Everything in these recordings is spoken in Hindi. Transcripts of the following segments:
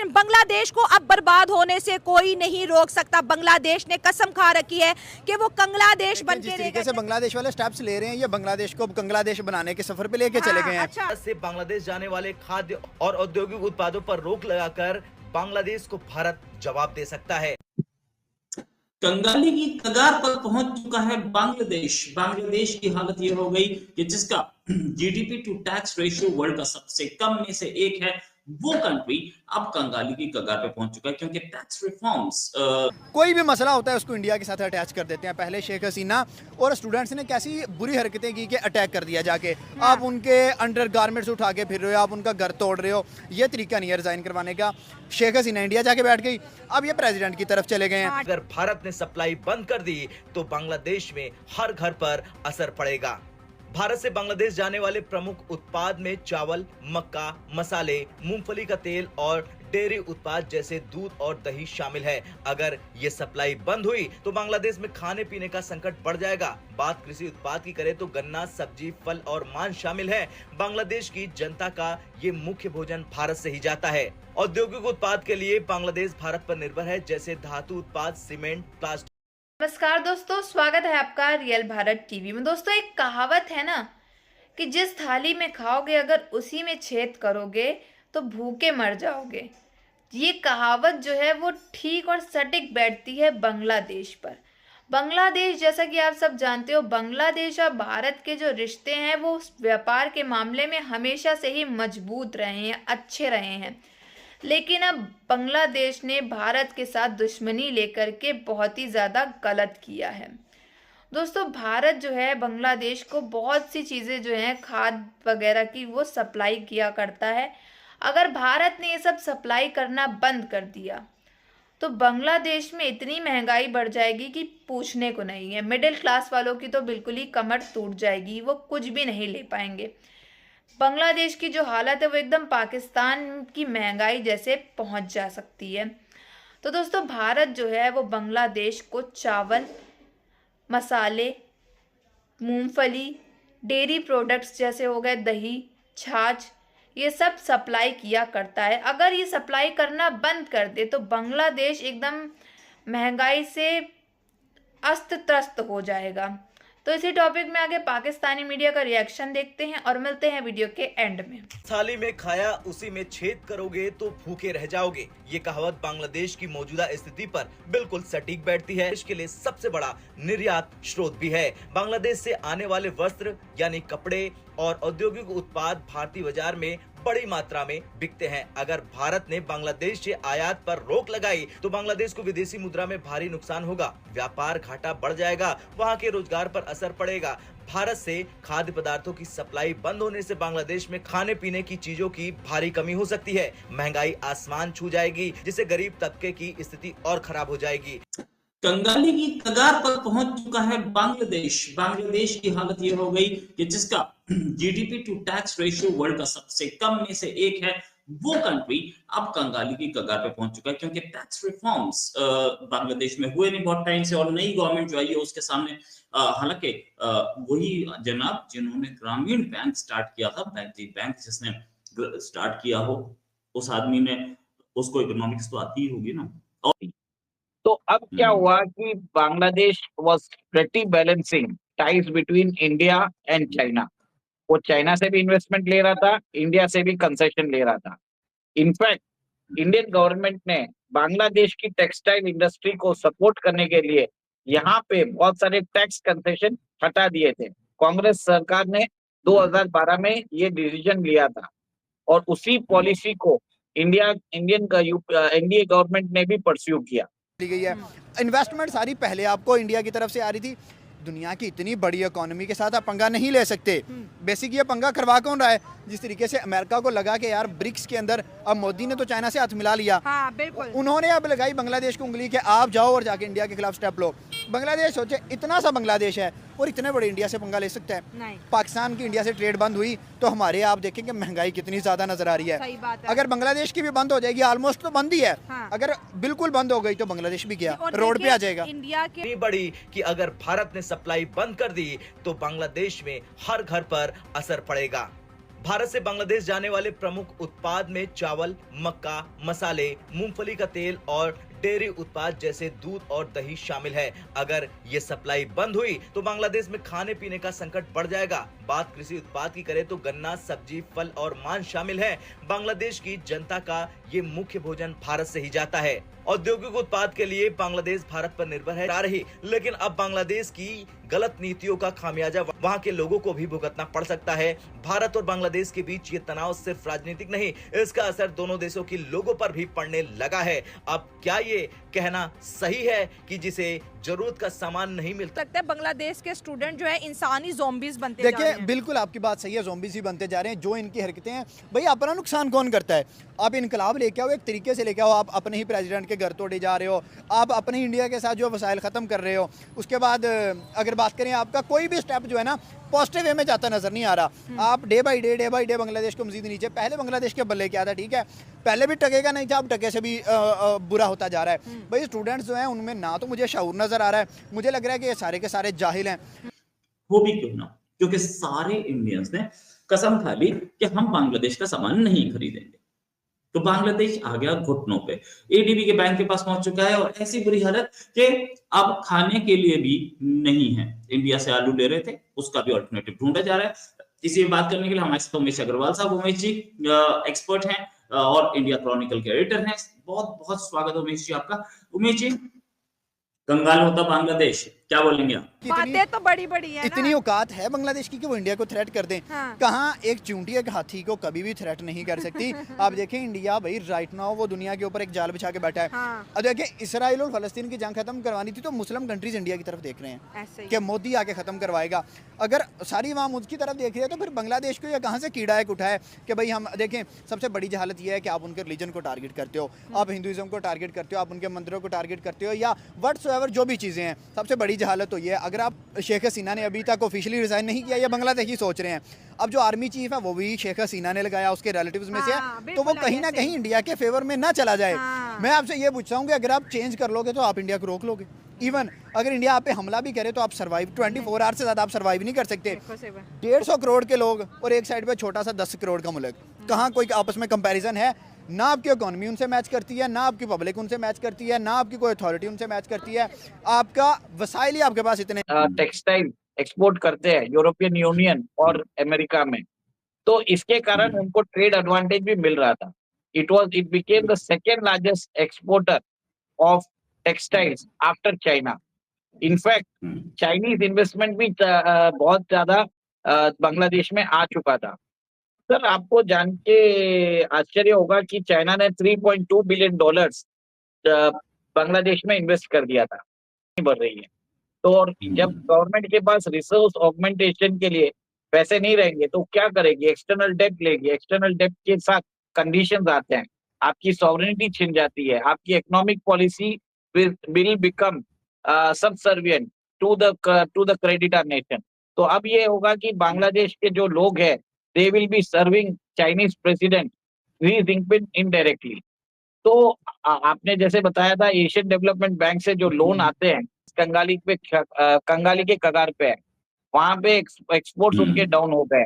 लेकिन बांग्लादेश को अब बर्बाद होने से कोई नहीं रोक सकता। बांग्लादेश ने कसम खा रखी है कि वो कंगलादेश बन के जिस तरीके से बांग्लादेश वाले स्टेप्स ले रहे हैं, ये बांग्लादेश को बांग्लादेश बनाने के सफर पे लेके चले गए हैं। अच्छा। से बांग्लादेश जाने वाले खाद्य और औद्योगिक उत्पादों पर रोक लगाकर बांग्लादेश को भारत जवाब दे सकता है। कंगाली की कगार पर पहुंच चुका है बांग्लादेश। बांग्लादेश की हालत यह हो गई कि जिसका GDP to tax ratio world का सबसे कम में से एक है, वो कंट्री अब कंगाली की कगार पे पहुंच चुका है, क्योंकि टैक्स रिफॉर्म्स कोई भी मसला होता है उसको इंडिया के साथ अटैच कर देते हैं। पहले शेख हसीना और स्टूडेंट्स ने कैसी बुरी हरकतें की कि अटैक कर दिया जाके। आप उनके अंडर गारमेंट्स उठा के फिर रहे हो, आप उनका घर तोड़ रहे हो। ये तरीका नहीं है रिजाइन करवाने का। शेख हसीना इंडिया जाके बैठ गई, अब ये प्रेसिडेंट की तरफ चले गए हैं। अगर भारत ने सप्लाई बंद कर दी तो बांग्लादेश में हर घर पर असर पड़ेगा। भारत से बांग्लादेश जाने वाले प्रमुख उत्पाद में चावल, मक्का, मसाले, मूंगफली का तेल और डेयरी उत्पाद जैसे दूध और दही शामिल है। अगर ये सप्लाई बंद हुई तो बांग्लादेश में खाने पीने का संकट बढ़ जाएगा। बात कृषि उत्पाद की करें तो गन्ना, सब्जी, फल और मांस शामिल है। बांग्लादेश की जनता का ये मुख्य भोजन भारत से ही जाता है। औद्योगिक उत्पाद के लिए बांग्लादेश भारत पर निर्भर है, जैसे धातु उत्पाद, सीमेंट, प्लास्टिक। नमस्कार दोस्तों, स्वागत है आपका रियल भारत टीवी में। दोस्तों, एक कहावत है ना कि जिस थाली में खाओगे अगर उसी में छेद करोगे तो भूखे मर जाओगे। ये कहावत जो है वो ठीक और सटीक बैठती है बांग्लादेश पर। बांग्लादेश, जैसा कि आप सब जानते हो, बांग्लादेश और भारत के जो रिश्ते हैं वो व्यापार के मामले में हमेशा से ही मजबूत रहे हैं, अच्छे रहे हैं। लेकिन अब बांग्लादेश ने भारत के साथ दुश्मनी लेकर के बहुत ही ज़्यादा गलत किया है। दोस्तों, भारत जो है बांग्लादेश को बहुत सी चीज़ें जो हैं खाद वगैरह की वो सप्लाई किया करता है। अगर भारत ने ये सब सप्लाई करना बंद कर दिया तो बांग्लादेश में इतनी महंगाई बढ़ जाएगी कि पूछने को नहीं है। मिडिल क्लास वालों की तो बिल्कुल ही कमर टूट जाएगी, वो कुछ भी नहीं ले पाएंगे। बांग्लादेश की जो हालत है वो एकदम पाकिस्तान की महंगाई जैसे पहुंच जा सकती है। तो दोस्तों, भारत जो है वो बांग्लादेश को चावल, मसाले, मूंगफली, डेयरी प्रोडक्ट्स जैसे हो गए दही, छाछ, ये सब सप्लाई किया करता है। अगर ये सप्लाई करना बंद कर दे तो बांग्लादेश एकदम महंगाई से अस्त त्रस्त हो जाएगा। तो इसी टॉपिक में आगे पाकिस्तानी मीडिया का रिएक्शन देखते हैं और मिलते हैं वीडियो के एंड में। थाली में खाया उसी में छेद करोगे तो भूखे रह जाओगे। ये कहावत बांग्लादेश की मौजूदा स्थिति पर बिल्कुल सटीक बैठती है। इसके लिए सबसे बड़ा निर्यात स्रोत भी है। बांग्लादेश से आने वाले वस्त्र यानी कपड़े और औद्योगिक उत्पाद भारतीय बाजार में बड़ी मात्रा में बिकते हैं। अगर भारत ने बांग्लादेश से आयात पर रोक लगाई तो बांग्लादेश को विदेशी मुद्रा में भारी नुकसान होगा, व्यापार घाटा बढ़ जाएगा, वहां के रोजगार पर असर पड़ेगा। भारत से खाद्य पदार्थों की सप्लाई बंद होने से बांग्लादेश में खाने पीने की चीजों की भारी कमी हो सकती है। महंगाई आसमान छू जाएगी, जिससे गरीब तबके की स्थिति और खराब हो जाएगी। कंगाली की कगार पर पहुंच चुका है बांग्लादेश। बांग्लादेश की हालत यह हो गई कि जिसका GDP to tax ratio world का सबसे कम में से एक है, वो कंट्री अब कंगाली की कगार पे पहुंच चुका है, क्योंकि टैक्स रिफॉर्म्स बांग्लादेश में हुए नहीं बहुत टाइम से, और नई गवर्नमेंट जो आई है उसके सामने हालांकि वही जनाब जिन्होंने ग्रामीण बैंक स्टार्ट किया था, बैंक जिसने स्टार्ट किया हो उस आदमी ने, उसको इकोनॉमिक्स तो आती ही होगी ना। और तो अब क्या हुआ कि Bangladesh was pretty balancing ties between India and China. वो चाइना से भी इन्वेस्टमेंट ले रहा था, इंडिया से भी कंसेशन ले रहा था। इनफैक्ट इंडियन गवर्नमेंट ने बांग्लादेश की टेक्सटाइल इंडस्ट्री को सपोर्ट करने के लिए यहाँ पे बहुत सारे टैक्स कंसेशन हटा दिए थे। कांग्रेस सरकार ने 2012 में ये डिसीजन लिया था और उसी पॉलिसी को एनडीए गवर्नमेंट ने भी परस्यू किया। ली गई है। इन्वेस्टमेंट सारी पहले आपको इंडिया की तरफ से आ रही थी। दुनिया की इतनी बड़ी इकोनॉमी के साथ आप पंगा नहीं ले सकते। बेसिक ये पंगा करवा कौन रहा है? जिस तरीके से अमेरिका को लगा कि यार ब्रिक्स के अंदर, अब मोदी ने तो चाइना से हाथ मिला लिया। हाँ, बिल्कुल। उन्होंने अब लगाई बांग्लादेश को उंगली के आप जाओ और जाके इंडिया के खिलाफ स्टेप लो। बांग्लादेश सोचे इतना सा बांग्लादेश है और इतने बड़े इंडिया से पंगा ले सकता है? नहीं। पाकिस्तान की इंडिया से ट्रेड बंद हुई तो हमारे आप देखेंगे महंगाई कितनी ज्यादा नजर आ रही है। सही बात है। अगर बांग्लादेश की भी बंद हो जाएगी, ऑलमोस्ट तो बंद ही है। हाँ। अगर बिल्कुल बंद हो गई तो बांग्लादेश भी गया, और रोड पे आ जाएगा। इंडिया के बड़ी कि अगर भारत ने सप्लाई बंद कर दी तो बांग्लादेश में हर घर पर असर पड़ेगा। भारत से बांग्लादेश जाने वाले प्रमुख उत्पाद में चावल, मक्का, मसाले, मूंगफली का तेल और डेयरी उत्पाद जैसे दूध और दही शामिल है। अगर ये सप्लाई बंद हुई तो बांग्लादेश में खाने पीने का संकट बढ़ जाएगा। बात कृषि उत्पाद की करें तो गन्ना, सब्जी, फल और मांस शामिल है। बांग्लादेश की जनता का ये मुख्य भोजन भारत से ही जाता है। औद्योगिक उत्पाद के लिए बांग्लादेश भारत पर निर्भर है रही, लेकिन अब बांग्लादेश की गलत नीतियों का खामियाजा वहां के लोगों को भी भुगतना पड़ सकता है। भारत और बांग्लादेश के बीच ये तनाव सिर्फ राजनीतिक नहीं, इसका असर दोनों देशों के लोगों पर भी पड़ने लगा है। अब क्या ये कहना सही है कि जिसे जरूरत का सामान नहीं मिलता? लगता है बांग्लादेश के स्टूडेंट जो है इंसानी ज़ॉम्बीज बनते जा रहे देखिए, हैं। बिल्कुल आपकी बात सही है, ज़ॉम्बीज़ ही बनते जा रहे हैं। जो इनकी हरकतें हैं, भाई अपना नुकसान कौन करता है? आप इनकलाब लेके आओ, एक तरीके से लेके आओ, आप अपने ही प्रेसिडेंट के घर तोड़े जा रहे हो, आप अपने इंडिया के साथ जो वसाइल ख़त्म कर रहे हो। उसके बाद अगर बात करें, आपका कोई भी स्टेप जो है ना पॉजिटिव वे में जाता नजर नहीं आ रहा। आप डे बाई डे बांग्लादेश को मजीद नीचे, पहले बांग्लादेश के बल्ले क्या था, ठीक है, पहले भी टकेगा नहीं था, अब टके से भी बुरा होता जा रहा है। भाई स्टूडेंट्स जो हैं उनमें ना तो मुझे शऊर नजर आ रहा है, मुझे लग रहा है कि ये सारे के सारे जाहिल हैं। वो भी क्यों ना, क्योंकि सारे इंडियंस ने कसम खा ली कि हम बांग्लादेश का सामान नहीं खरीदेंगे। तो बांग्लादेश आ गया घुटनों पे, एडीबी के बैंक के पास पहुंच चुका है और ऐसी बुरी हालत कि अब खाने के लिए भी नहीं है। इंडिया से आलू ले रहे थे, उसका भी अल्टरनेटिव ढूंढा जा रहा है। इसी में बात करने के लिए हमारे साथ उमेश अग्रवाल साहब, उमेश जी एक्सपर्ट हैं और इंडिया क्रॉनिकल के एडिटर हैं। बहुत बहुत स्वागत उमेश जी आपका। उमेश जी, कंगाल होता बांग्लादेश, क्या बोलेंगे आप? बातें तो बड़ी बड़ी है इतनी ना। औकात है बांग्लादेश की कि वो इंडिया को थ्रेट कर दें। हाँ। कहाँ एक चूंटी एक हाथी को कभी भी थ्रेट नहीं कर सकती। आप देखें, इंडिया भाई राइट नाउ वो दुनिया के ऊपर एक जाल बिछा के बैठा है। हाँ। अब देखिए, इसराइल और फलस्तीन की जंग खत्म करवानी थी तो मुस्लिम कंट्रीज इंडिया की तरफ देख रहे हैं ऐसे ही। कि मोदी आके खत्म करवाएगा। अगर सारी अवाम उसकी तरफ देख रही है तो फिर बांग्लादेश को ये कहाँ से कीड़ा एक उठा है कि भाई हम देखें। सबसे बड़ी जहालत यह है कि आप उनके रिलीजन को टारगेट करते हो, आप हिंदुइज्म को टारगेट करते हो, आप उनके मंदिरों को टारगेट करते हो, या व्हाट्सएवर जो भी चीज़ें हैं। सबसे बड़ी जहालत तो ये है, अगर आप शेख हसीना ने अभी तक ऑफिशियली रिजाइन नहीं किया, ये बांग्लादेश ही सोच रहे हैं। अब जो आर्मी चीफ है वो भी शेख हसीना ने लगाया, उसके रिलेटिव्स में से हाँ, है, तो बिल्कुल वो कहीं ना ऐसे। कहीं इंडिया के फेवर में ना चला जाए। हाँ। मैं आपसे ये पूछता हूँ कि अगर आप चेंज कर लोगे तो आप इंडिया को रोक लोगे? इवन अगर इंडिया आप पे हमला भी करे तो आप सर्वाइव 24 आवर से ज़्यादा आप सर्वाइव नहीं कर सकते। 150 करोड़ के लोग और एक साइड पे छोटा सा 10 करोड़ का मुल्क, कहाँ कोई आपस में कंपैरिजन है? ना आपकी इकोनॉमी उनसे मैच करती है, ना आपकी पब्लिक उनसे मैच करती है, ना आपकी कोई अथॉरिटी उनसे मैच करती है। आपका वसाइल ही आपके पास इतने टेक्सटाइल एक्सपोर्ट करते हैं यूरोपियन यूनियन और अमेरिका में, तो इसके कारण उनको ट्रेड एडवांटेज भी मिल रहा था। It became the second largest exporter of textiles after China. In fact Chinese investment भी बहुत ज्यादा बांग्लादेश में आ चुका था। सर, आपको जान के आश्चर्य होगा कि चाइना ने $3.2 बिलियन बांग्लादेश में इन्वेस्ट कर दिया था। बढ़ रही है तो, और जब गवर्नमेंट के पास रिसोर्स ऑगमेंटेशन के लिए पैसे नहीं रहेंगे तो क्या करेगी? एक्सटर्नल डेब्ट लेगी। एक्सटर्नल डेब्ट के साथ कंडीशंस आते हैं, आपकी सॉवरेनिटी छिन जाती है, आपकी economic policy will become subservient to the creditor nation. तो अब ये होगा कि बांग्लादेश के जो लोग हैं, they will be serving Chinese president Xi Jinping indirectly. तो आपने जैसे बताया था, एशियन डेवलपमेंट बैंक से जो लोन आते हैं कंगाली के कगार पे है, वहां पे एक्सपोर्ट्स उनके डाउन हो गए।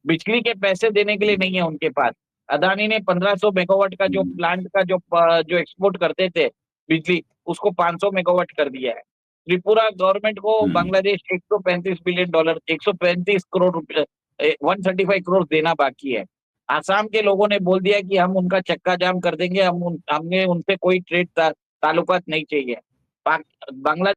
बिजली के पैसे देने के लिए नहीं है उनके पास। अदानी ने 1500 मेगावाट का जो प्लांट का जो एक्सपोर्ट करते थे बिजली, उसको 500 मेगावाट कर दिया है। त्रिपुरा गवर्नमेंट को बांग्लादेश $135 करोड़ रुपए 135 करोड़ देना बाकी है। आसाम के लोगों ने बोल दिया कि हम उनका चक्का जाम कर देंगे, हमने उनसे कोई ट्रेड ताल्लुकात नहीं चाहिए। बांग्लादेश।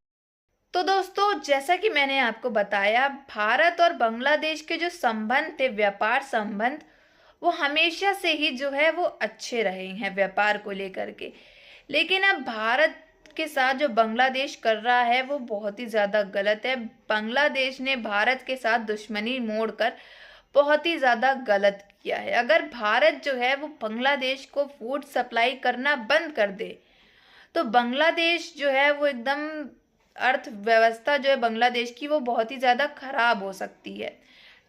तो दोस्तों, जैसा कि मैंने आपको बताया, भारत और बांग्लादेश के जो संबंध थे, व्यापार संबंध, वो हमेशा से ही जो है वो अच्छे रहे हैं व्यापार को लेकर के। लेकिन अब भारत के साथ जो बांग्लादेश कर रहा है वो बहुत ही ज़्यादा गलत है। बांग्लादेश ने भारत के साथ दुश्मनी मोड़कर बहुत ही ज़्यादा गलत किया है। अगर भारत जो है वो बांग्लादेश को फूड सप्लाई करना बंद कर दे तो बांग्लादेश जो है वो एकदम अर्थव्यवस्था जो है बांग्लादेश की वो बहुत ही ज़्यादा खराब हो सकती है,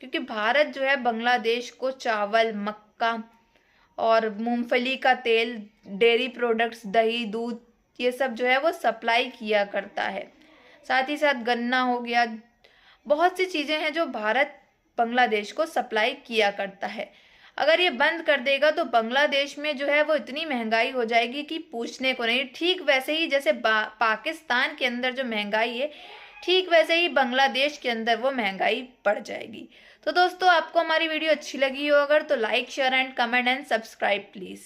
क्योंकि भारत जो है बांग्लादेश को चावल, मक्का और मूंगफली का तेल, डेयरी प्रोडक्ट्स, दही, दूध, ये सब जो है वो सप्लाई किया करता है। साथ ही साथ गन्ना हो गया, बहुत सी चीज़ें हैं जो भारत बांग्लादेश को सप्लाई किया करता है। अगर ये बंद कर देगा तो बांग्लादेश में जो है वो इतनी महंगाई हो जाएगी कि पूछने को नहीं। ठीक वैसे ही जैसे पाकिस्तान के अंदर जो महंगाई है, ठीक वैसे ही बांग्लादेश के अंदर वो महंगाई बढ़ जाएगी। तो दोस्तों, आपको हमारी वीडियो अच्छी लगी हो अगर, तो like, share and comment and subscribe please.